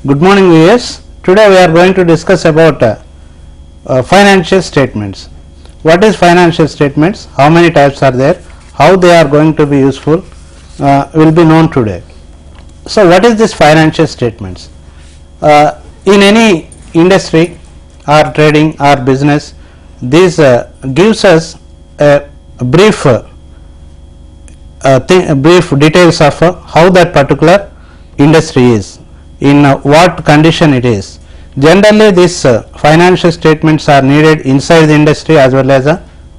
Good morning viewers. Today we are going to discuss about financial statements. What is financial statements? How many types are there? How they are going to be useful will be known today. So what is this financial statements? In any industry or trading or business, this gives us a brief brief details of how that particular industry is, in what condition it is. Generally these financial statements are needed inside the industry as well as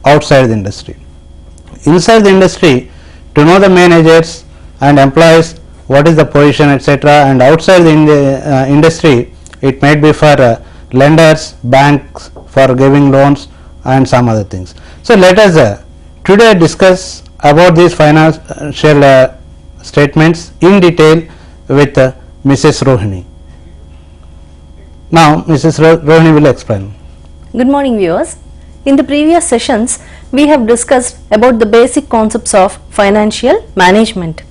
outside the industry. Inside the industry, to know the managers and employees, what is the position, etc., and outside the industry, it might be for lenders, banks for giving loans and some other things. So let us today discuss about these financial statements in detail with Mrs. Rohini. Now Mrs. Rohini will explain. Good morning viewers. In the previous sessions we have discussed about the basic concepts of financial management.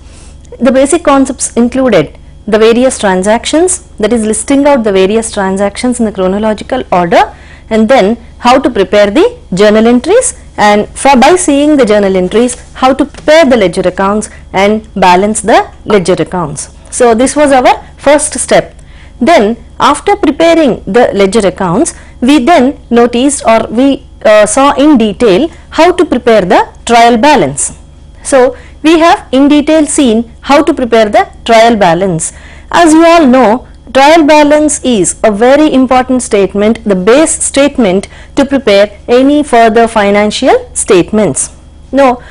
The basic concepts included the various transactions, that is listing out the various transactions in the chronological order, and then how to prepare the journal entries, and by seeing the journal entries how to prepare the ledger accounts and balance the ledger accounts. So this was our first step. Then after preparing the ledger accounts, we then noticed or we saw in detail how to prepare the trial balance. So we have in detail seen how to prepare the trial balance. As you all know, trial balance is a very important statement, the base statement to prepare any further financial statements. Now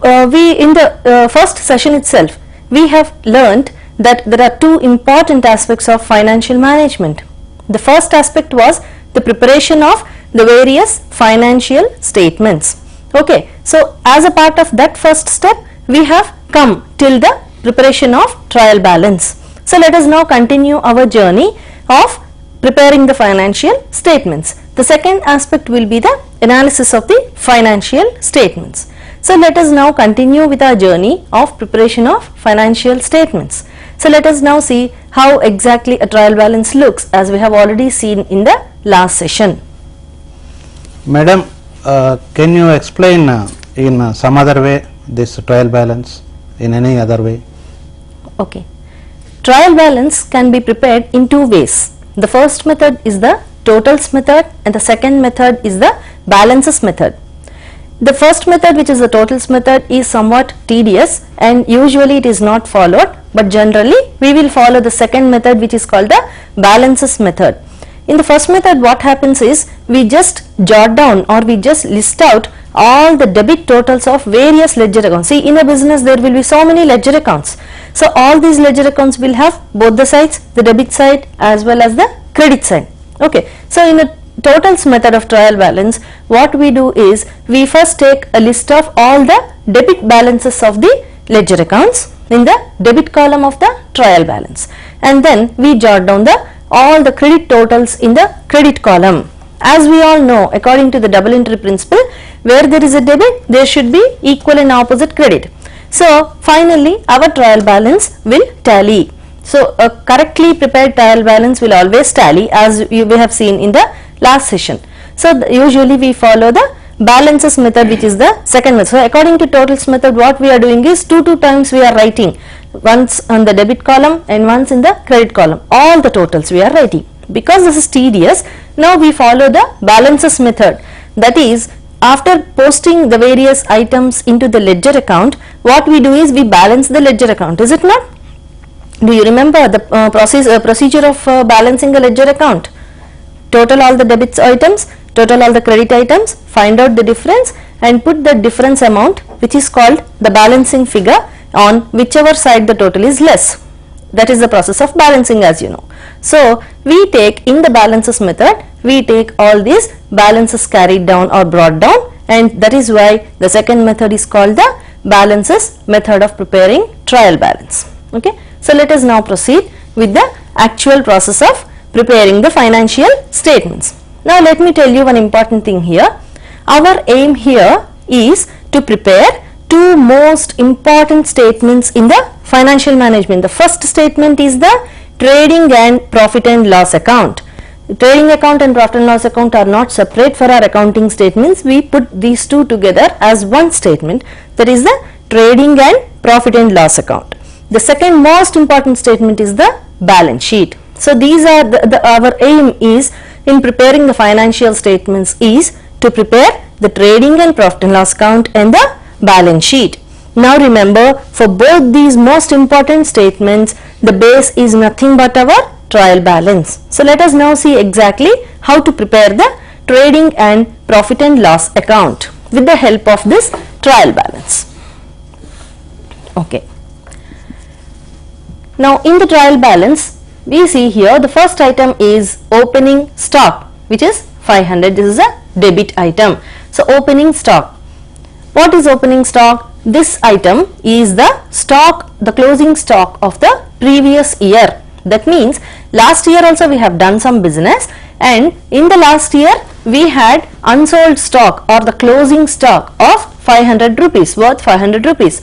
we in the first session itself we have learnt that there are two important aspects of financial management. The first aspect was the preparation of the various financial statements. Okay, so as a part of that first step we have come till the preparation of trial balance. So let us now continue our journey of preparing the financial statements. The second aspect will be the analysis of the financial statements. So let us now continue with our journey of preparation of financial statements. So let us now see how exactly a trial balance looks, as we have already seen in the last session. Madam, can you explain in some other way this trial balance, in any other way? Okay. Trial balance can be prepared in two ways. The first method is the totals method and the second method is the balances method. The first method, which is the totals method, is somewhat tedious and usually it is not followed, but generally we will follow the second method, which is called the balances method. In the first method what happens is we just jot down or we just list out all the debit totals of various ledger accounts. See, in a business there will be so many ledger accounts. So all these ledger accounts will have both the sides, the debit side as well as the credit side. Okay, so in a totals method of trial balance, what we do is we first take a list of all the debit balances of the ledger accounts in the debit column of the trial balance, and then we jot down all the credit totals in the credit column. As we all know, according to the double entry principle, where there is a debit there should be equal and opposite credit. So finally our trial balance will tally. So a correctly prepared trial balance will always tally, as we have seen in the last session. So usually we follow the balances method, which is the second method. So according to totals method what we are doing is two times we are writing, once on the debit column and once in the credit column, all the totals we are writing. Because this is tedious, now we follow the balances method, that is after posting the various items into the ledger account, what we do is we balance the ledger account, is it not? Do you remember the procedure of balancing a ledger account? Total all the debits items, total all the credit items, find out the difference and put the difference amount, which is called the balancing figure, on whichever side the total is less. That is the process of balancing, as you know. So we take in the balances method, we take all these balances carried down or brought down, and that is why the second method is called the balances method of preparing trial balance. Okay. So let us now proceed with the actual process of preparing the financial statements. Now let me tell you one important thing here. Our aim here is to prepare two most important statements in the financial management. The first statement is the trading and profit and loss account. Trading account and profit and loss account are not separate for our accounting statements. We put these two together as one statement, that is the trading and profit and loss account. The second most important statement is the balance sheet. So these are our aim is in preparing the financial statements is to prepare the trading and profit and loss account and the balance sheet. Now remember, for both these most important statements, the base is nothing but our trial balance. So let us now see exactly how to prepare the trading and profit and loss account with the help of this trial balance. Okay. Now in the trial balance, we see here the first item is opening stock, which is 500. This is a debit item. So opening stock. What is opening stock? This item is the stock, the closing stock of the previous year. That means last year also we have done some business, and in the last year we had unsold stock or the closing stock of 500 rupees, worth 500 rupees.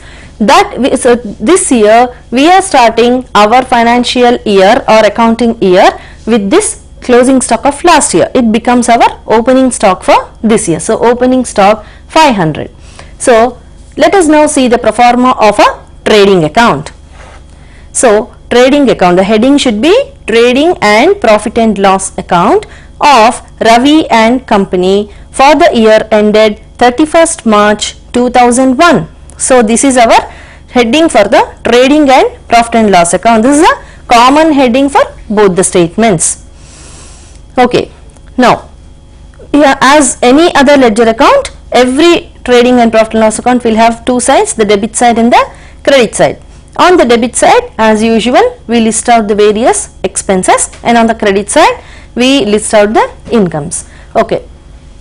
So this year we are starting our financial year or accounting year with this closing stock of last year. It becomes our opening stock for this year. So opening stock 500. So let us now see the pro forma of a trading account. So trading account, the heading should be trading and profit and loss account of Ravi and Company for the year ended 31st March 2001. So this is our heading for the trading and profit and loss account. This is a common heading for both the statements. Okay. Now, as any other ledger account, every trading and profit and loss account will have two sides, the debit side and the credit side. On the debit side, as usual, we list out the various expenses, and on the credit side we list out the incomes. Okay.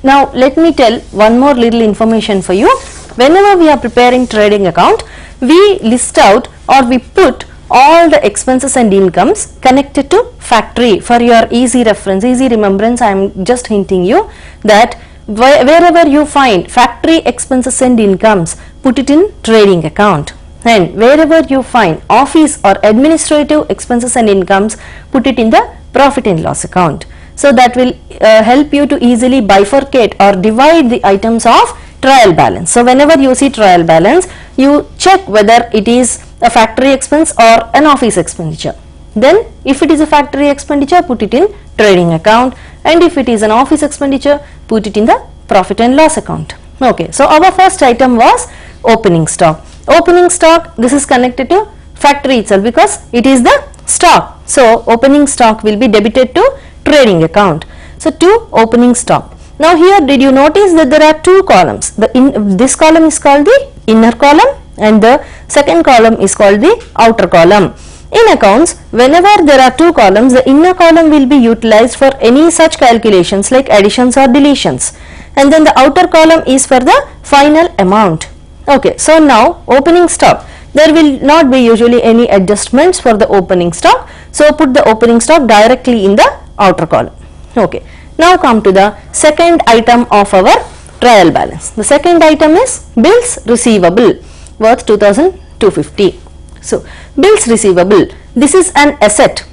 Now let me tell one more little information for you. Whenever we are preparing trading account, we list out or we put all the expenses and incomes connected to factory. For your easy reference, easy remembrance, I am just hinting you that wherever you find factory expenses and incomes, put it in trading account, and wherever you find office or administrative expenses and incomes, put it in the profit and loss account. So that will help you to easily bifurcate or divide the items of trial balance. So whenever you see trial balance, you check whether it is a factory expense or an office expenditure. Then if it is a factory expenditure, put it in trading account, and if it is an office expenditure, put it in the profit and loss account. Okay, so our first item was opening stock. Opening stock, this is connected to factory itself because it is the stock. So opening stock will be debited to trading account. So to opening stock. Now here, did you notice that there are two columns? This column is called the inner column and the second column is called the outer column. In accounts, whenever there are two columns, the inner column will be utilized for any such calculations like additions or deletions, and then the outer column is for the final amount. Okay, so now opening stock, there will not be usually any adjustments for the opening stock, so put the opening stock directly in the outer column. Okay, now come to the second item of our trial balance. The second item is bills receivable worth 2250. So bills receivable, this is an asset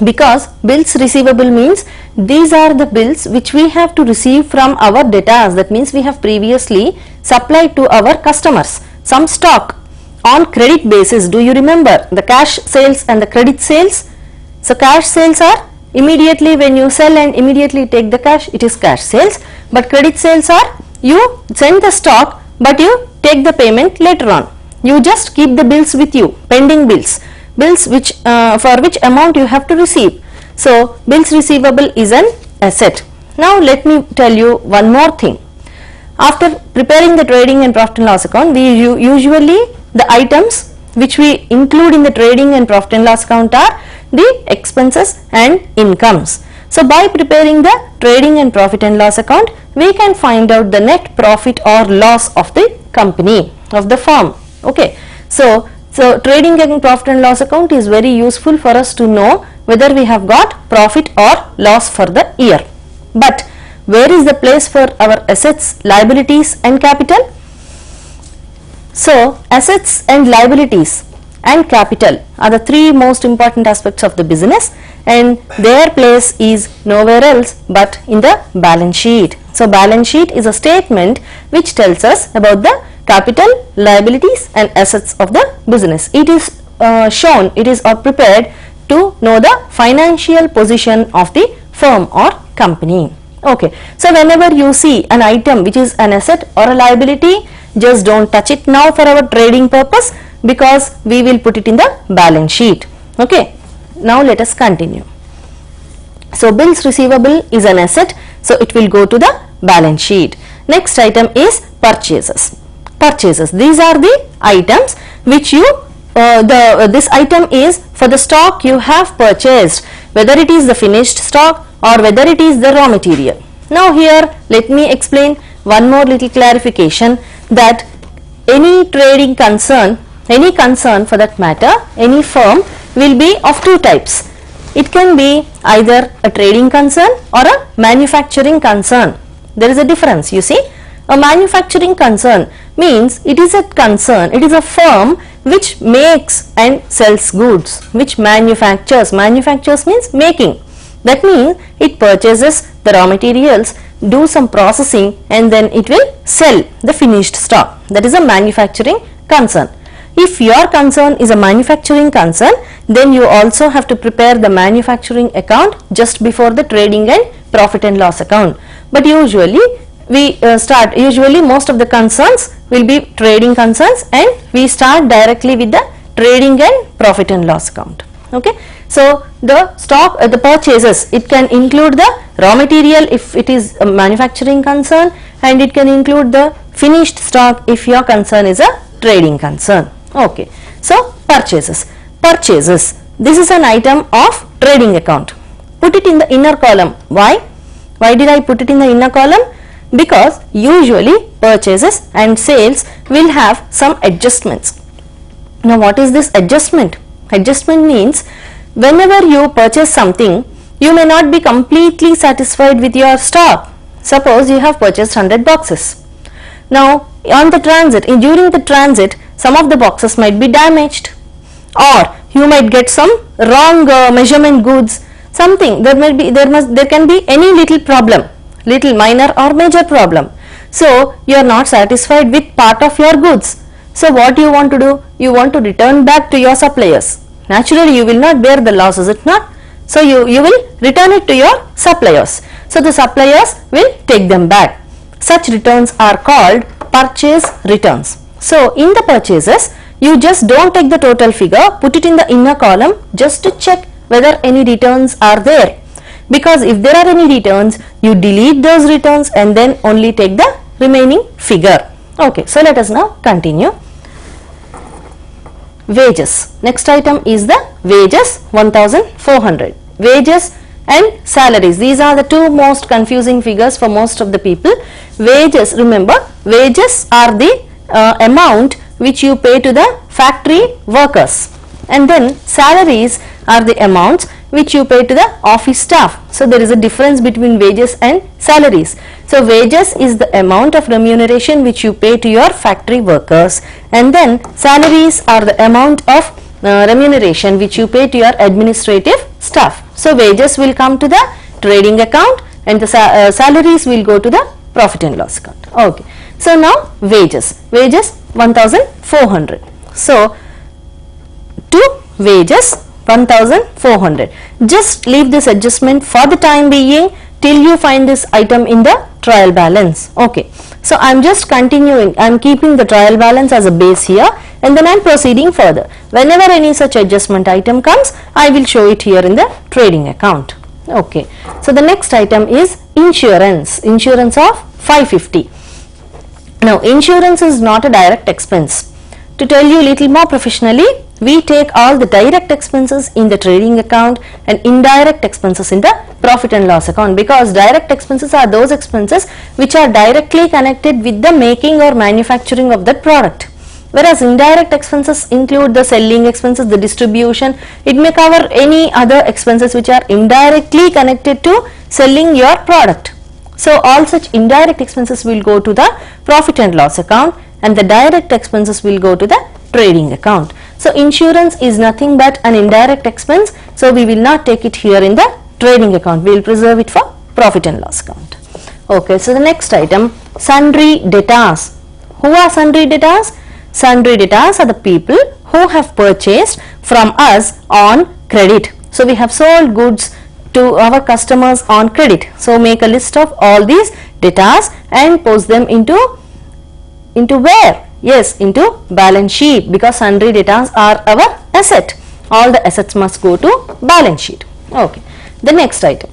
because bills receivable means these are the bills which we have to receive from our debtors. That means we have previously supplied to our customers some stock on credit basis. Do you remember the cash sales and the credit sales? So cash sales are immediately when you sell and immediately take the cash, it is cash sales, but credit sales are you send the stock but you take the payment later on. You just keep the bills with you, pending bills which for which amount you have to receive. So bills receivable is an asset. Now let me tell you one more thing. After preparing the trading and profit and loss account, we usually the items which we include in the trading and profit and loss account are the expenses and incomes. So by preparing the trading and profit and loss account, we can find out the net profit or loss of the company, of the firm. Okay, so trading and profit and loss account is very useful for us to know whether we have got profit or loss for the year. But where is the place for our assets, liabilities and capital? So assets and liabilities, and capital are the three most important aspects of the business, and their place is nowhere else but in the balance sheet. So balance sheet is a statement which tells us about the capital, liabilities and assets of the business. It is shown, it is prepared to know the financial position of the firm or company. Okay, so whenever you see an item which is an asset or a liability, just don't touch it now for our trading purpose, because we will put it in the balance sheet. Okay, now let us continue. So bills receivable is an asset, so it will go to the balance sheet. Next item is purchases. Purchases, these are the items which you this item is for the stock you have purchased, whether it is the finished stock or whether it is the raw material. Now here let me explain one more little clarification, that any trading concern, any concern for that matter, any firm will be of two types. It can be either a trading concern or a manufacturing concern. There is a difference, you see. A manufacturing concern means it is a concern, it is a firm which makes and sells goods, which manufactures. Manufactures means making. That means it purchases the raw materials, do some processing, and then it will sell the finished stock. That is a manufacturing concern. If your concern is a manufacturing concern, then you also have to prepare the manufacturing account just before the trading and profit and loss account. But usually usually most of the concerns will be trading concerns, and we start directly with the trading and profit and loss account. Okay, so the stock, the purchases, it can include the raw material if it is a manufacturing concern, and it can include the finished stock if your concern is a trading concern. Okay, so purchases. Purchases, this is an item of trading account. Put it in the inner column. Why? Why did I put it in the inner column? Because usually purchases and sales will have some adjustments. Now what is this adjustment? Adjustment means whenever you purchase something, you may not be completely satisfied with your stock. Suppose you have purchased 100 boxes. Now on the transit, during the transit, some of the boxes might be damaged, or you might get some wrong measurement goods, something, there can be any little problem, little minor or major problem. So you are not satisfied with part of your goods. So what you want to do? You want to return back to your suppliers. Naturally you will not bear the loss, is it not? So you will return it to your suppliers. So the suppliers will take them back. Such returns are called purchase returns. So in the purchases, you just don't take the total figure, put it in the inner column just to check whether any returns are there. Because if there are any returns, you delete those returns and then only take the remaining figure. Okay, so let us now continue. Wages. Next item is the wages, 1400. Wages and salaries. These are the two most confusing figures for most of the people. Wages, remember, wages are the amount which you pay to the factory workers, and then salaries are the amounts which you pay to the office staff. So there is a difference between wages and salaries. So wages is the amount of remuneration which you pay to your factory workers, and then salaries are the amount of remuneration which you pay to your administrative staff. So wages will come to the trading account and the salaries will go to the profit and loss account. Okay. So now wages. Wages 1400. So to wages 1400. Just leave this adjustment for the time being till you find this item in the trial balance. Okay. So I am just continuing. I am keeping the trial balance as a base here, and then I am proceeding further. Whenever any such adjustment item comes, I will show it here in the trading account. Okay. So the next item is insurance. Insurance of 550. Now insurance is not a direct expense. To tell you little more professionally, we take all the direct expenses in the trading account and indirect expenses in the profit and loss account, because direct expenses are those expenses which are directly connected with the making or manufacturing of that product, whereas indirect expenses include the selling expenses, the distribution. It may cover any other expenses which are indirectly connected to selling your product. So all such indirect expenses will go to the profit and loss account, and the direct expenses will go to the trading account. So insurance is nothing but an indirect expense, so we will not take it here in the trading account. We will preserve it for profit and loss account. Okay, so the next item, sundry debtors. Who are sundry debtors? Sundry debtors are the people who have purchased from us on credit. So we have sold goods to our customers on credit. So make a list of all these debtors and post them into where? Yes, into balance sheet, because sundry debtors are our asset. All the assets must go to balance sheet. Okay. The next item,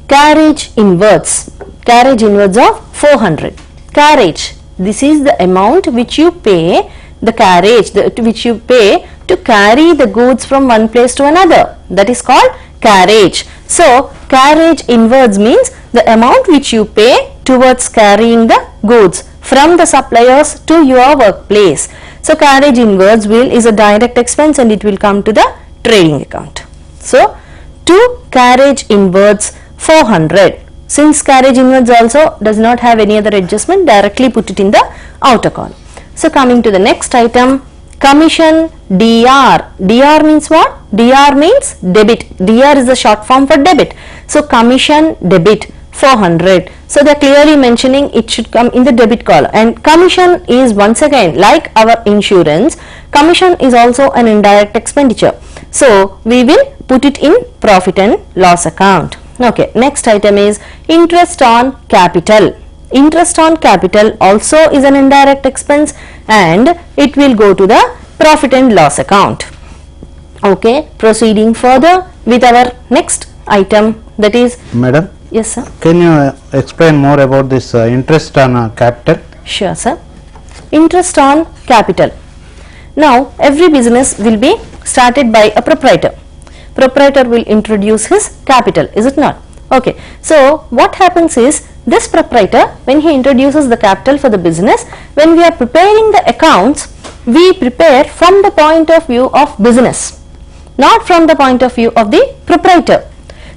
carriage inwards. Carriage inwards of 400. Carriage. This is the amount which you pay, the carriage which you pay to carry the goods from one place to another. That is called carriage. So carriage inwards means the amount which you pay towards carrying the goods from the suppliers to your workplace. So carriage inwards is a direct expense and it will come to the trading account. So to carriage inwards 400. Since carriage inwards also does not have any other adjustment, directly put it in the outer column. So coming to the next item, commission DR. DR means what? DR means debit. DR is the short form for debit. So commission debit 400. So they are clearly mentioning it should come in the debit column. And commission is once again like our insurance. Commission is also an indirect expenditure. So we will put it in profit and loss account. Okay, next item is interest on capital. Interest on capital also is an indirect expense and it will go to the profit and loss account. Okay, proceeding further with our next item, that is. Madam? Yes, sir. Can you explain more about this interest on capital? Sure, sir. Interest on capital. Now, every business will be started by a proprietor. Proprietor will introduce his capital, is it not? Okay, so what happens is, this proprietor, when he introduces the capital for the business, when we are preparing the accounts, we prepare from the point of view of business, not from the point of view of the proprietor.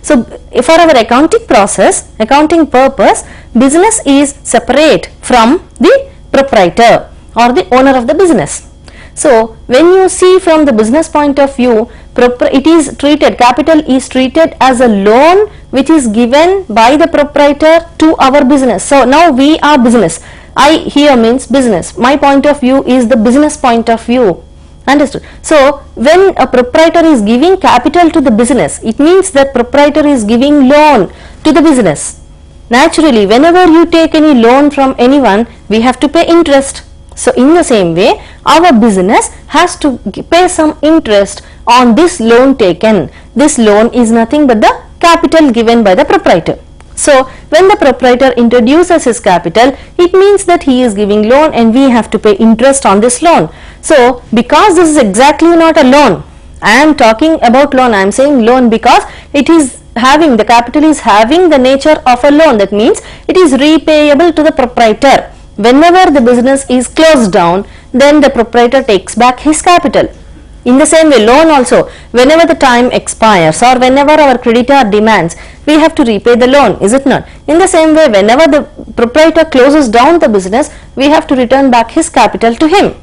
So for our accounting process, accounting purpose, business is separate from the proprietor or the owner of the business. So when you see from the business point of view, it is treated, capital is treated as a loan which is given by the proprietor to our business. So now we are business. I here means business. My point of view is the business point of view. Understood? So when a proprietor is giving capital to the business, it means that proprietor is giving loan to the business. Naturally, whenever you take any loan from anyone, we have to pay interest. So in the same way, our business has to pay some interest on this loan taken. This loan is nothing but the capital given by the proprietor. So when the proprietor introduces his capital, it means that he is giving loan and we have to pay interest on this loan. So because this is exactly not a loan, I am talking about loan, I am saying loan because it is having, the capital is having the nature of a loan. That means it is repayable to the proprietor. Whenever the business is closed down, then the proprietor takes back his capital. In the same way, loan also, whenever the time expires or whenever our creditor demands, we have to repay the loan, is it not? In the same way, whenever the proprietor closes down the business, we have to return back his capital to him.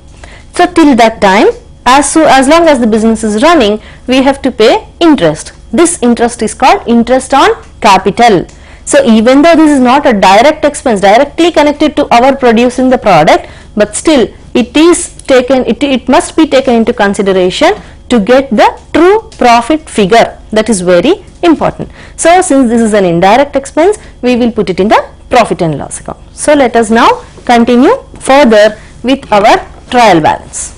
So till that time, as long as the business is running, we have to pay interest. This interest is called interest on capital. So even though this is not a direct expense directly connected to our producing the product, but still it is taken, it must be taken into consideration to get the true profit figure. That is very important. So since this is an indirect expense, we will put it in the profit and loss account. So let us now continue further with our trial balance.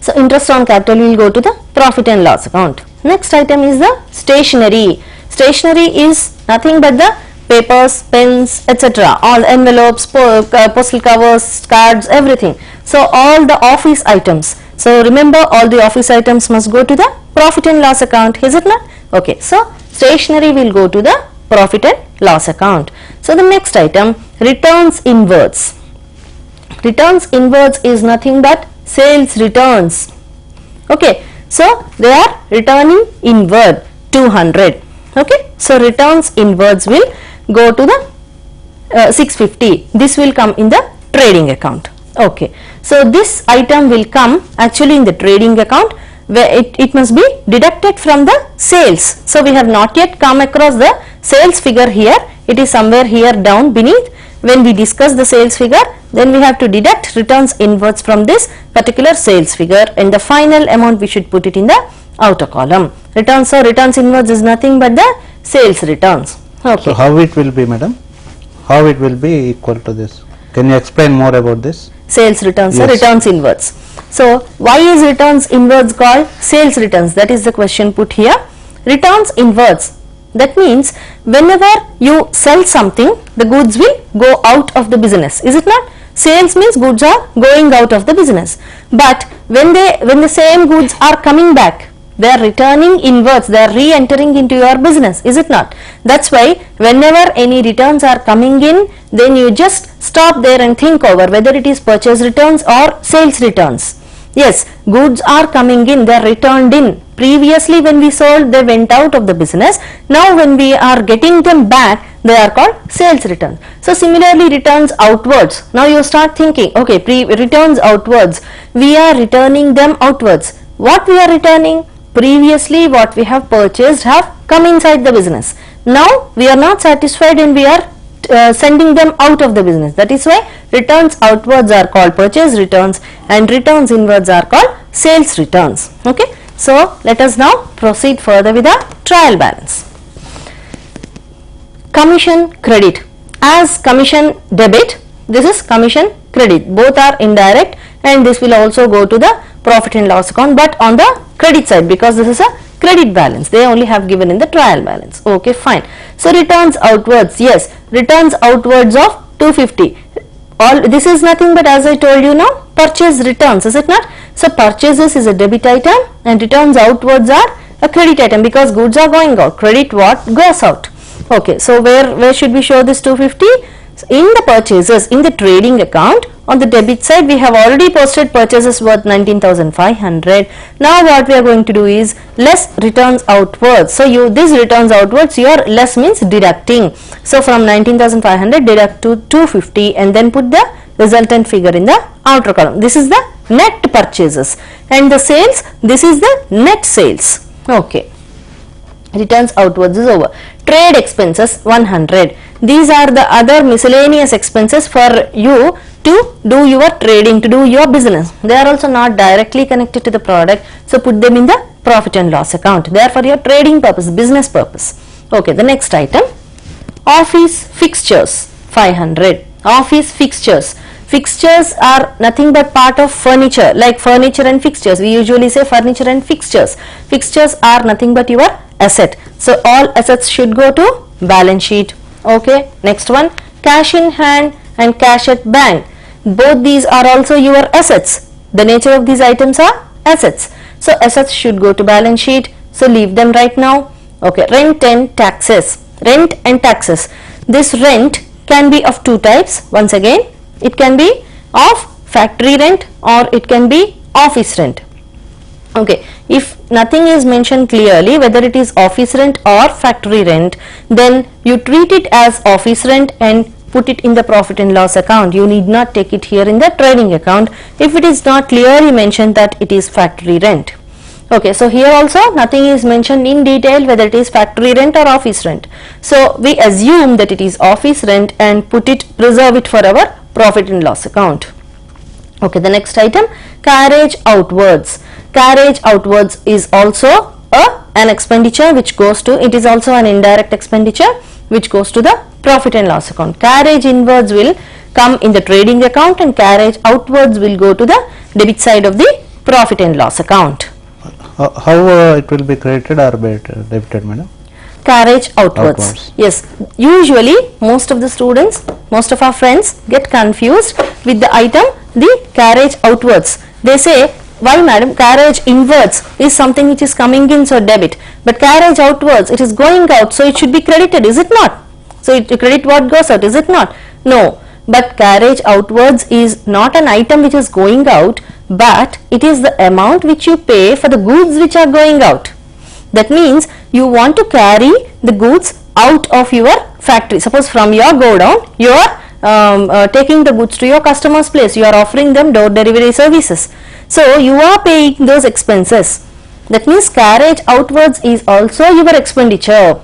So interest on capital will go to the profit and loss account. Next item is the stationery. Stationery is nothing but the papers, pens, etc. All envelopes, postal covers, cards, everything. So all the office items. So remember, all the office items must go to the profit and loss account, is it not? Okay, so stationery will go to the profit and loss account. So the next item, returns inwards. Returns inwards is nothing but sales returns. Okay, so they are returning inward 200. Okay, so returns inwards will go to the 650. This will come in the trading account. Okay, so this item will come actually in the trading account, where it must be deducted from the sales. So we have not yet come across the sales figure here, it is somewhere here down beneath. When we discuss the sales figure, then we have to deduct returns inwards from this particular sales figure, and the final amount we should put it in the outer column. Returns or returns inwards is nothing but the sales returns. Okay. So how it will be, madam? How it will be equal to this? Can you explain more about this? Sales returns or Yes. returns inwards. So why is returns inwards called sales returns? That is the question put here. Returns inwards, that means whenever you sell something, the goods will go out of the business, is it not? Sales means goods are going out of the business, but when the same goods are coming back, they are returning inwards, they are re-entering into your business, is it not? That's why whenever any returns are coming in, then you just stop there and think over whether it is purchase returns or sales returns. Yes, goods are coming in, they are returned in. Previously when we sold, they went out of the business. Now when we are getting them back, they are called sales returns. So similarly, returns outwards. Now you start thinking, okay, returns outwards, we are returning them outwards. What we are returning? Previously what we have purchased have come inside the business. Now we are not satisfied and we are sending them out of the business. That is why returns outwards are called purchase returns and returns inwards are called sales returns. Okay. So let us now proceed further with the trial balance. Commission credit. As commission debit, this is commission credit. Both are indirect, and this will also go to the profit and loss account, but on the credit side, because this is a credit balance. They only have given in the trial balance. Okay, fine. So returns outwards, yes, returns outwards of 250. All this is nothing but, as I told you now, purchase returns, is it not? So purchases is a debit item and returns outwards are a credit item, because goods are going out. Credit what goes out. Okay, so where should we show this 250? So in the purchases, in the trading account, on the debit side we have already posted purchases worth 19,500. Now what we are going to do is less returns outwards. So this returns outwards, your less means deducting. So from 19,500 deduct to 250 and then put the resultant figure in the outer column. This is the net purchases, and the sales, this is the net sales. Okay. Returns outwards is over. Trade expenses 100. These are the other miscellaneous expenses for you to do your trading, to do your business. They are also not directly connected to the product, so put them in the profit and loss account. They are for your trading purpose, business purpose. Okay, the next item, office fixtures 500. Office fixtures. Fixtures are nothing but part of furniture, like furniture and fixtures. We usually say furniture and fixtures. Fixtures are nothing but your asset. So all assets should go to balance sheet. Okay, next one, cash in hand and cash at bank. Both these are also your assets. The nature of these items are assets. So assets should go to balance sheet. So leave them right now. Okay, rent and taxes. Rent and taxes. This rent can be of two types. Once again, it can be of factory rent or it can be office rent. Okay, if nothing is mentioned clearly whether it is office rent or factory rent, then you treat it as office rent and put it in the profit and loss account. You need not take it here in the trading account if it is not clearly mentioned that it is factory rent. Okay, so here also nothing is mentioned in detail whether it is factory rent or office rent. So we assume that it is office rent and preserve it for our profit and loss account. Okay, the next item, carriage outwards. Carriage outwards is also an expenditure which goes to, it is also an indirect expenditure which goes to the profit and loss account. Carriage inwards will come in the trading account and carriage outwards will go to the debit side of the profit and loss account. How it will be credited or debited, madam? Carriage outwards. Yes, usually most of the students, most of our friends get confused with the item, the carriage outwards. They say, why madam, carriage inwards is something which is coming in, so debit, but carriage outwards, it is going out, so it should be credited, is it not? So it credit what goes out, is it not? No, but carriage outwards is not an item which is going out, but it is the amount which you pay for the goods which are going out. That means you want to carry the goods out of your factory. Suppose from your godown you are taking the goods to your customer's place. You are offering them door delivery services. So you are paying those expenses. That means carriage outwards is also your expenditure.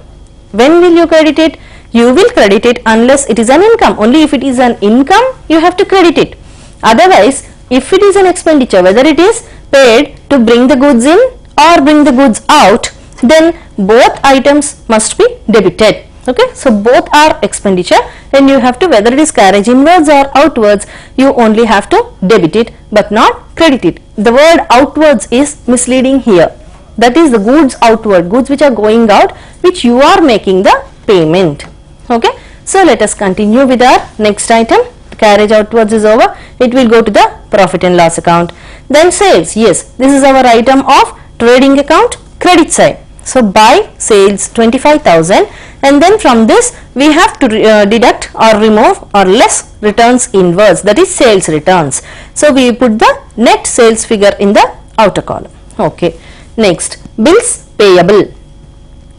When will you credit it? You will credit it unless it is an income. Only if it is an income, you have to credit it. Otherwise, if it is an expenditure, whether it is paid to bring the goods in or bring the goods out, then both items must be debited. Okay, so both are expenditure, and you have to, whether it is carriage inwards or outwards, you only have to debit it but not credit it. The word outwards is misleading here. That is the goods outward, goods which are going out, which you are making the payment. Okay, so let us continue with our next item. Carriage outwards is over. It will go to the profit and loss account. Then sales. Yes, this is our item of trading account, credit side. So buy sales 25,000, and then from this we have to deduct or remove or less returns inwards, that is sales returns. So we put the net sales figure in the outer column. Okay. Next, bills payable.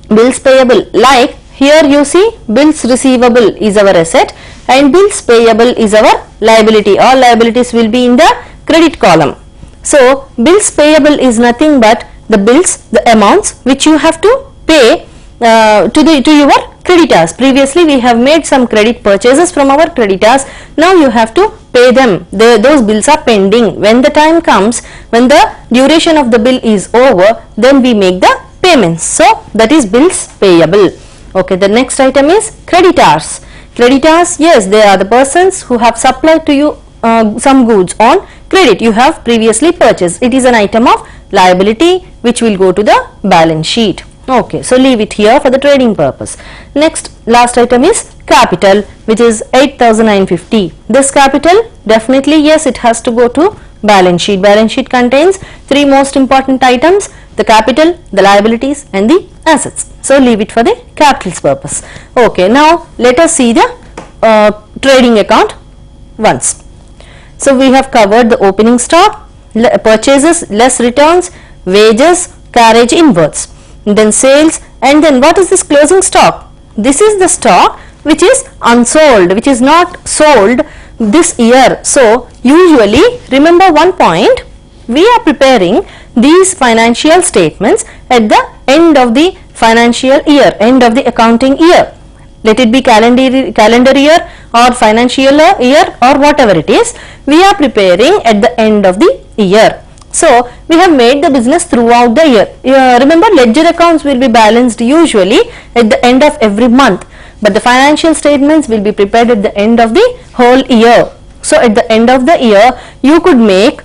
Bills payable, like here you see bills receivable is our asset and bills payable is our liability. All liabilities will be in the credit column. So bills payable is nothing but the bills, the amounts which you have to pay to your creditors. Previously we have made some credit purchases from our creditors. Now you have to pay them. Those bills are pending. When the time comes, when the duration of the bill is over, then we make the payments. So that is bills payable. Okay, the next item is creditors. Creditors, yes, they are the persons who have supplied to you some goods on credit you have previously purchased. It is an item of liability which will go to the balance sheet. Okay, so leave it here for the trading purpose. Next, last item is capital, which is 8,950. This capital, definitely yes, it has to go to balance sheet. Balance sheet contains three most important items: the capital, the liabilities and the assets. So leave it for the capital's purpose. Okay, now let us see the trading account once. So we have covered the opening stock, purchases, less returns, wages, carriage inwards, then sales, and then what is this closing stock? This is the stock which is unsold, which is not sold this year. So usually, remember one point, we are preparing these financial statements at the end of the financial year, end of the accounting year. Let it be calendar year or financial year or whatever it is, we are preparing at the end of the year. So we have made the business throughout the year. Remember, ledger accounts will be balanced usually at the end of every month, but the financial statements will be prepared at the end of the whole year. So at the end of the year, you could make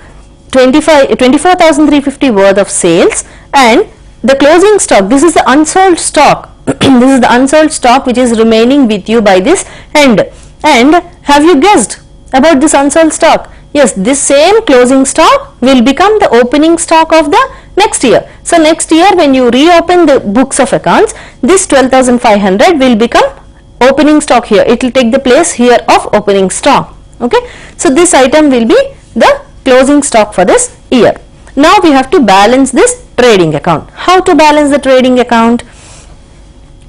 24,350 worth of sales, and the closing stock, this is the unsold stock. This is the unsold stock which is remaining with you by this end. And have you guessed about this unsold stock? Yes, this same closing stock will become the opening stock of the next year. So next year when you reopen the books of accounts, this 12,500 will become opening stock here. It will take the place here of opening stock. Okay. So this item will be the closing stock for this year. Now we have to balance this trading account. How to balance the trading account?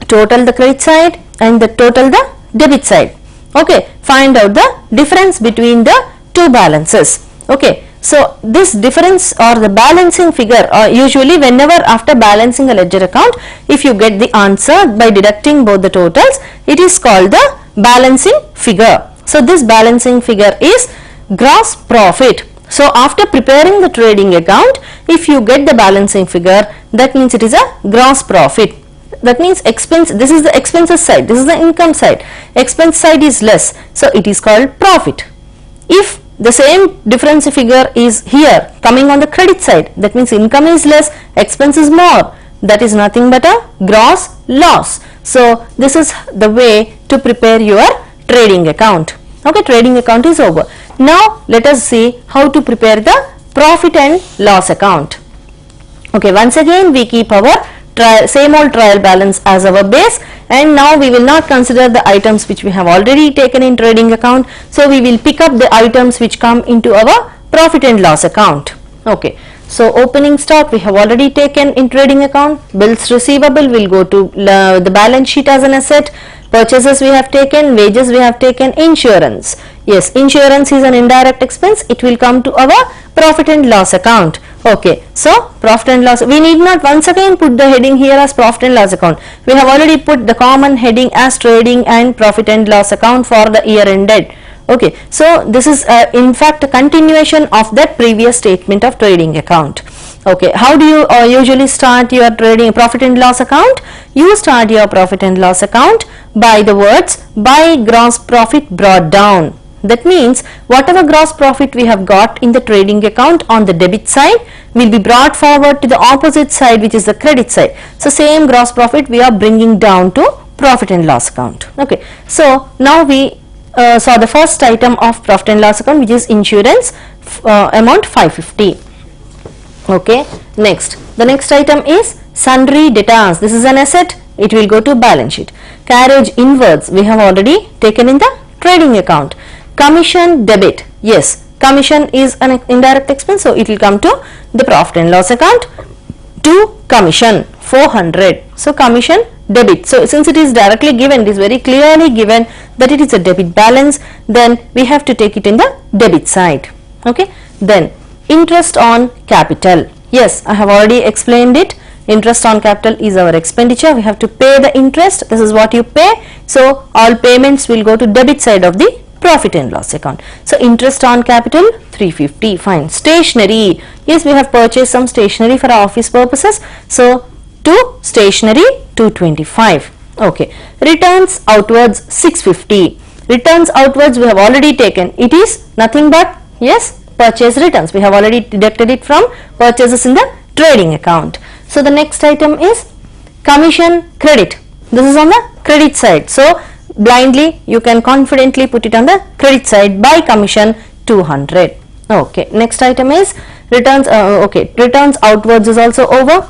Total the credit side and the total the debit side. Okay, find out the difference between the two balances. Okay, so this difference or the balancing figure, usually whenever after balancing a ledger account, if you get the answer by deducting both the totals, it is called the balancing figure. So this balancing figure is gross profit. So after preparing the trading account, if you get the balancing figure, that means it is a gross profit. That means expense, this is the expenses side, this is the income side. Expense side is less, so it is called profit. If the same difference figure is here coming on the credit side, that means income is less, expense is more, that is nothing but a gross loss. So this is the way to prepare your trading account. Okay, trading account is over. Now let us see how to prepare the profit and loss account. Okay, once again we keep our same old trial balance as our base, and now we will not consider the items which we have already taken in trading account. So we will pick up the items which come into our profit and loss account. Okay, so opening stock we have already taken in trading account. Bills receivable will go to the balance sheet as an asset. Purchases we have taken, wages we have taken, insurance. Yes, insurance is an indirect expense. It will come to our profit and loss account. Okay, so profit and loss, we need not once again put the heading here as profit and loss account. We have already put the common heading as trading and profit and loss account for the year ended. Okay, so this is in fact a continuation of that previous statement of trading account. Okay, how do you usually start your trading profit and loss account? You start your profit and loss account by the words by gross profit brought down. That means whatever gross profit we have got in the trading account on the debit side will be brought forward to the opposite side, which is the credit side. So same gross profit we are bringing down to profit and loss account. Okay, so now we saw the first item of profit and loss account, which is insurance, amount 550. Okay, next the next item is sundry debtors. This is an asset, it will go to balance sheet. Carriage inwards we have already taken in the trading account. Commission debit, yes, commission is an indirect expense, so it will come to the profit and loss account. To commission 400, so commission debit. So since it is directly given, it is very clearly given that it is a debit balance, then we have to take it in the debit side. Okay, then interest on capital, yes, I have already explained it. Interest on capital is our expenditure, we have to pay the interest, this is what you pay, so all payments will go to debit side of the profit and loss account. So interest on capital 350, fine. Stationery, yes, we have purchased some stationery for our office purposes, so to stationery 225. Okay, returns outwards 650. Returns outwards we have already taken, it is nothing but, yes, purchase returns, we have already deducted it from purchases in the trading account. So the next item is commission credit, this is on the credit side, so blindly you can confidently put it on the credit side by commission 200. Okay, next item is returns, okay, returns outwards is also over.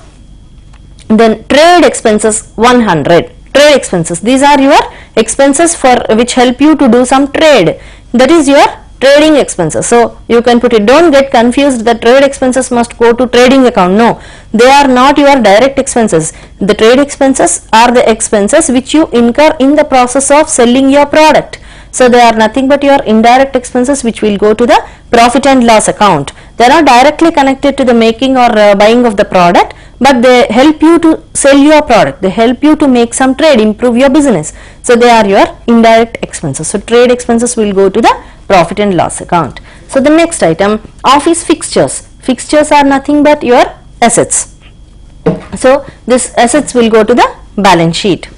Then trade expenses 100. Trade expenses, these are your expenses for which help you to do some trade, that is your trading expenses. So you can put it, don't get confused that trade expenses must go to trading account. No, they are not your direct expenses. The trade expenses are the expenses which you incur in the process of selling your product. So they are nothing but your indirect expenses which will go to the profit and loss account. They are not directly connected to the making or buying of the product, but they help you to sell your product, they help you to make some trade, improve your business. So they are your indirect expenses. So trade expenses will go to the profit and loss account. So the next item, office fixtures. Fixtures are nothing but your assets. So this assets will go to the balance sheet.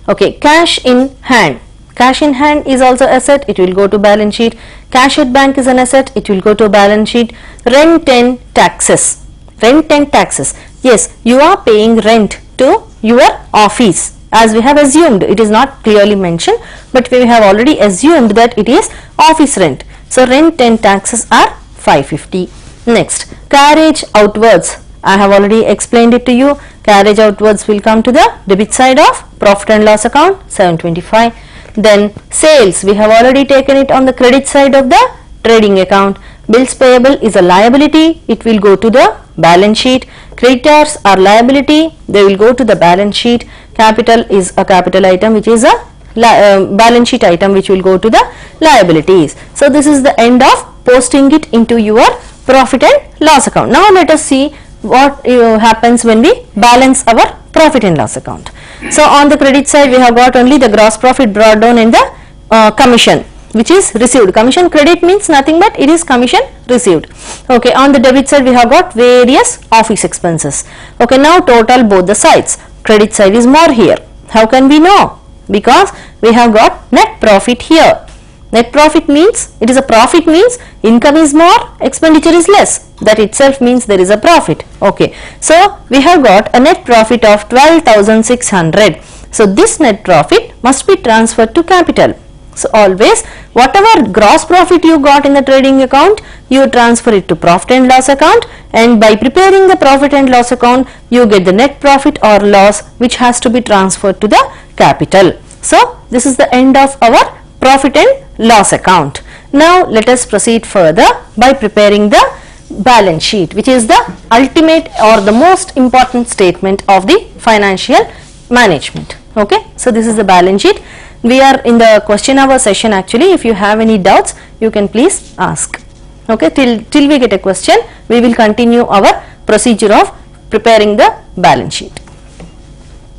Okay, cash in hand. Cash in hand is also asset, it will go to balance sheet. Cash at bank is an asset, it will go to balance sheet. Rent and taxes. Rent and taxes. Yes, you are paying rent to your office, as we have assumed. It is not clearly mentioned, but we have already assumed that it is office rent. So rent and taxes are 550. Next, carriage outwards. I have already explained it to you. Carriage outwards will come to the debit side of profit and loss account 725. Then sales, we have already taken it on the credit side of the trading account. Bills payable is a liability, it will go to the balance sheet. Creditors are liability, they will go to the balance sheet. Capital is a capital item which is a balance sheet item which will go to the liabilities. So this is the end of posting it into your profit and loss account. Now let us see what happens when we balance our profit and loss account. So on the credit side we have got only the gross profit brought down in the commission which is received. Commission credit means nothing but it is commission received. Okay, on the debit side we have got various office expenses. Okay, now total both the sides. Credit side is more here. How can we know? Because we have got net profit here. Net profit means, it is a profit means income is more, expenditure is less. That itself means there is a profit. Okay, so we have got a net profit of 12,600. So this net profit must be transferred to capital. So always whatever gross profit you got in the trading account, you transfer it to profit and loss account, and by preparing the profit and loss account you get the net profit or loss which has to be transferred to the capital. So this is the end of our profit and loss account. Now let us proceed further by preparing the balance sheet, which is the ultimate or the most important statement of the financial management. Okay, so this is the balance sheet. we are in the question hour session actually. If you have any doubts, you can please ask. Okay, till we get a question, we will continue our procedure of preparing the balance sheet.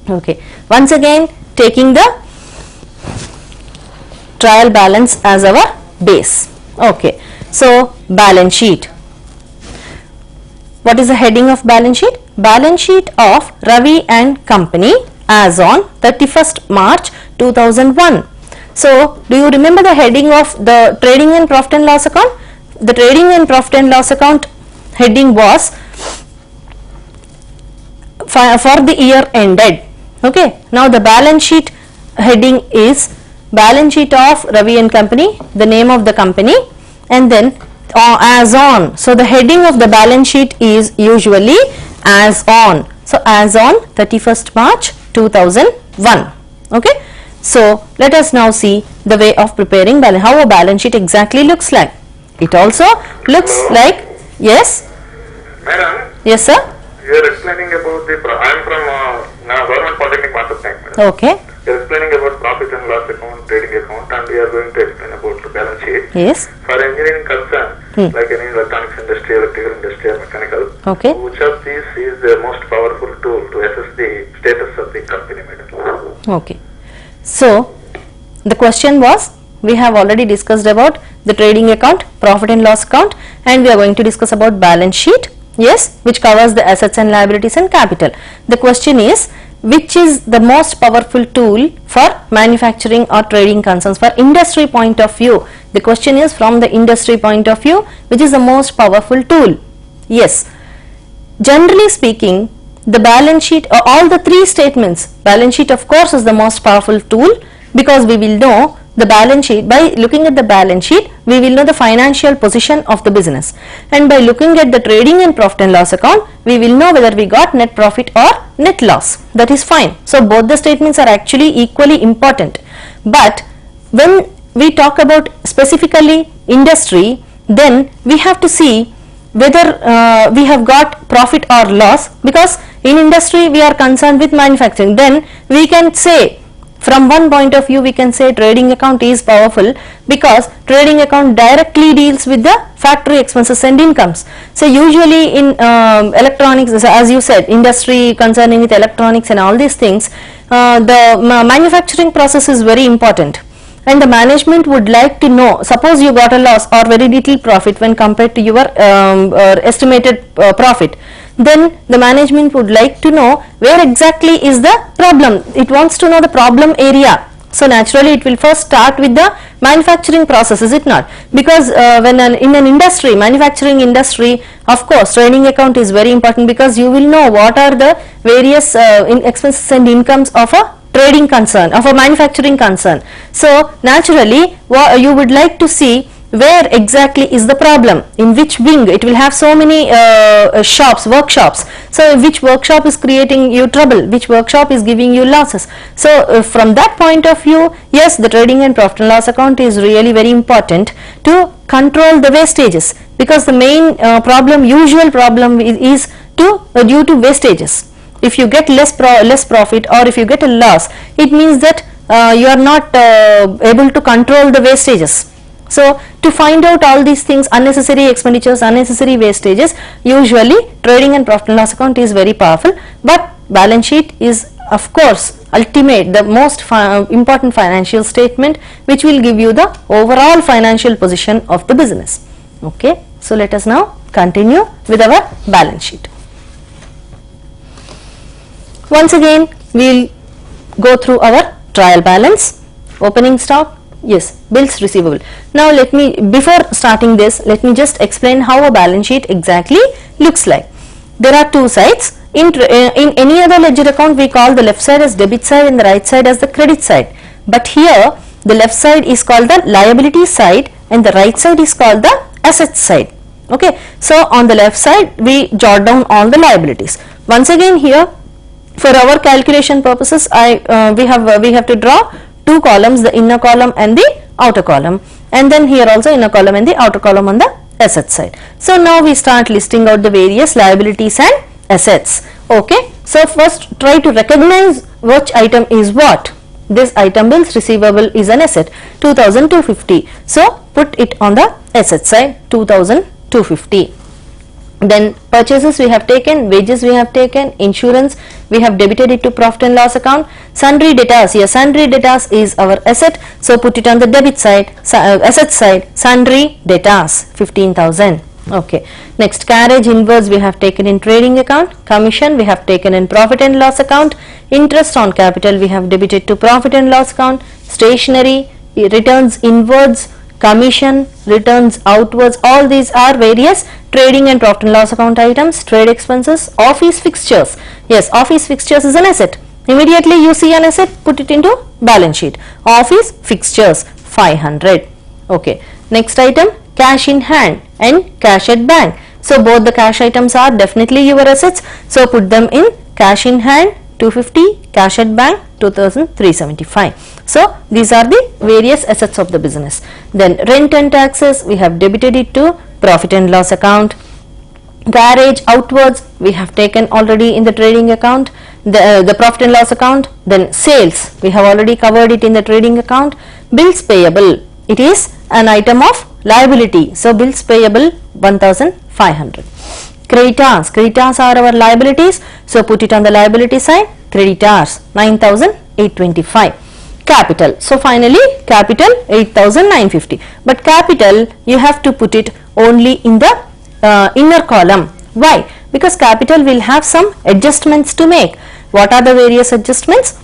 Okay, once again taking the trial balance as our base. Okay, so balance sheet. What is the heading of balance sheet? Balance sheet of Ravi and Company as on 31st March 2001. So, do you remember the heading of the trading and profit and loss account? The trading and profit and loss account heading was for the year ended. Okay. Now, the balance sheet heading is balance sheet of Ravi and Company, the name of the company, and then as on. So, the heading of the balance sheet is usually as on. So, as on 31st March 2001. Okay. So, let us now see the way of preparing balance, how a balance sheet exactly looks like. It also looks like, yes? Madam? Yes, sir? You are explaining about the, I am from Government Polytechnic Master Bank, madam. Okay. You are explaining about profit and loss account, trading account, and we are going to explain about the balance sheet. Yes. For engineering concern, like any electronics industry, electrical industry, or mechanical, Okay. which of these is the most powerful tool to assess the status of the company, madam? Okay. So, the question was, we have already discussed about the trading account, profit and loss account, and we are going to discuss about balance sheet, yes, which covers the assets and liabilities and capital. The question is, which is the most powerful tool for manufacturing or trading concerns for industry point of view? The question is from the industry point of view, which is the most powerful tool? Yes. Generally speaking, the balance sheet, all the three statements, balance sheet of course is the most powerful tool, because we will know the balance sheet. By looking at the balance sheet, we will know the financial position of the business, and by looking at the trading and profit and loss account, we will know whether we got net profit or net loss. That is fine. So, both the statements are actually equally important, but when we talk about specifically industry, then we have to see whether we have got profit or loss, because in industry we are concerned with manufacturing. Then we can say, from one point of view, we can say trading account is powerful, because trading account directly deals with the factory expenses and incomes. So, usually in electronics, as you said, industry concerning with electronics and all these things, the manufacturing process is very important, and the management would like to know, suppose you got a loss or very little profit when compared to your estimated profit, then the management would like to know where exactly is the problem. It wants to know the problem area. So, naturally it will first start with the manufacturing process, is it not? Because when in an industry, manufacturing industry, of course trading account is very important, because you will know what are the various expenses and incomes of a trading concern, of a manufacturing concern. So, naturally you would like to see where exactly is the problem, in which wing. It will have so many workshops. So, which workshop is creating you trouble, which workshop is giving you losses. So, from that point of view, yes, the trading and profit and loss account is really very important to control the wastages, because the main usual problem is due to wastages. If you get less profit, or if you get a loss, it means that you are not able to control the wastages. So, to find out all these things, unnecessary expenditures, unnecessary wastages, usually trading and profit and loss account is very powerful, but balance sheet is of course ultimate, the most important financial statement, which will give you the overall financial position of the business. Okay. So, let us now continue with our balance sheet. Once again, we will go through our trial balance, opening stock, yes, bills receivable. Now, before starting this, let me just explain how a balance sheet exactly looks like. There are two sides. In any other ledger account, we call the left side as debit side and the right side as the credit side. But here, the left side is called the liability side and the right side is called the asset side. Okay. So, on the left side, we jot down all the liabilities. Once again here, for our calculation purposes, we have to draw two columns, the inner column and the outer column, and then here also inner column and the outer column on the asset side. So, now we start listing out the various liabilities and assets. Okay. So, first try to recognize which item is what. this item bills receivable is an asset 2250. So put it on the asset side 2250. Then purchases we have taken, wages we have taken, insurance we have debited it to profit and loss account. Sundry debtors, here sundry debtors is our asset, so put it on the debit side, asset side, sundry debtors 15,000. Okay. Next, carriage inwards we have taken in trading account, commission we have taken in profit and loss account, interest on capital we have debited to profit and loss account, stationery, returns inwards, commission, returns outwards, all these are various trading and profit and loss account items. Trade expenses, office fixtures, yes, office fixtures is an asset. Immediately you see an asset, put it into balance sheet. Office fixtures 500. Okay. Next item, cash in hand and cash at bank. So both the cash items are definitely your assets. So put them in cash in hand 250, cash at bank 2375. So these are the various assets of the business. Then rent and taxes we have debited it to profit and loss account. Carriage outwards we have taken already in the trading account, the profit and loss account. Then sales we have already covered it in the trading account. Bills payable, it is an item of liability, so bills payable 1500. Creditors are our liabilities, so put it on the liability side, creditors 9825. Capital, so finally capital 8950, but capital you have to put it only in the inner column. Why? Because capital will have some adjustments to make. What are the various adjustments?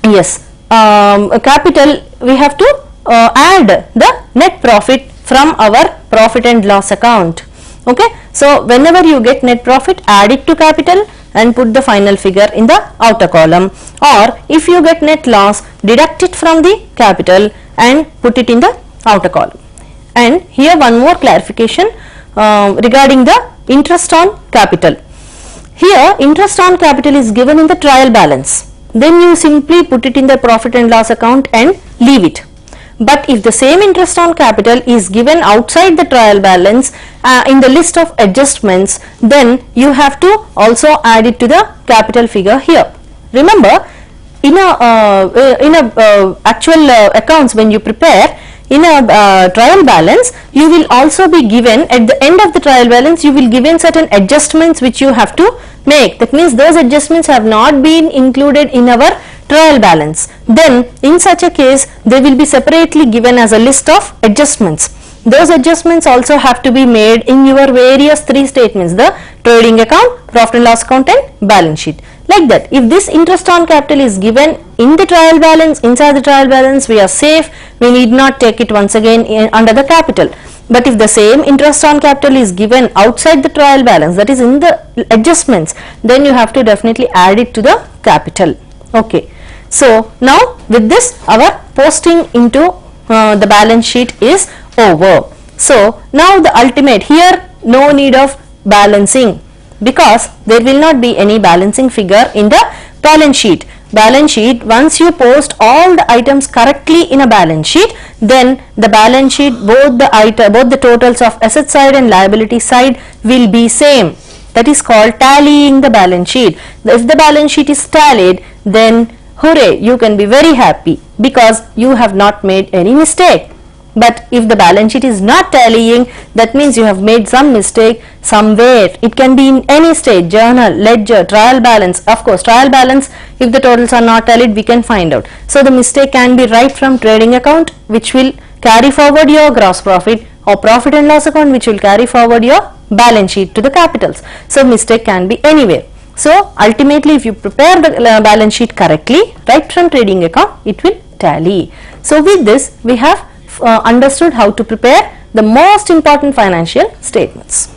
Yes, capital we have to add the net profit from our profit and loss account. Okay, so whenever you get net profit, add it to capital and put the final figure in the outer column, or if you get net loss, deduct it from the capital and put it in the outer column. And here one more clarification regarding the interest on capital. Here interest on capital is given in the trial balance, then you simply put it in the profit and loss account and leave it. But if the same interest on capital is given outside the trial balance in the list of adjustments, then you have to also add it to the capital figure here. Remember, in a actual accounts, when you prepare in a trial balance, you will also be given at the end of the trial balance, you will given certain adjustments which you have to make. That means those adjustments have not been included in our trial balance. Then in such a case, they will be separately given as a list of adjustments. Those adjustments also have to be made in your various three statements: the trading account, profit and loss account and balance sheet. Like that, if this interest on capital is given in the trial balance, inside the trial balance, we are safe, we need not take it once again under the capital. But if the same interest on capital is given outside the trial balance, that is in the adjustments, then you have to definitely add it to the capital. Okay. So now with this, our posting into the balance sheet is over. So now the ultimate, here no need of balancing, because there will not be any balancing figure in the balance sheet. Balance sheet, once you post all the items correctly in a balance sheet, then the balance sheet, both the totals of asset side and liability side will be same. That is called tallying the balance sheet. If the balance sheet is tallied, then hooray, you can be very happy because you have not made any mistake. But if the balance sheet is not tallying, that means you have made some mistake somewhere. It can be in any stage: journal, ledger, trial balance. Of course, trial balance, if the totals are not tallied, we can find out. So the mistake can be right from trading account, which will carry forward your gross profit, or profit and loss account, which will carry forward your balance sheet to the capitals. So mistake can be anywhere. So ultimately, if you prepare the balance sheet correctly, right from trading account, it will tally. So with this, we have understood how to prepare the most important financial statements.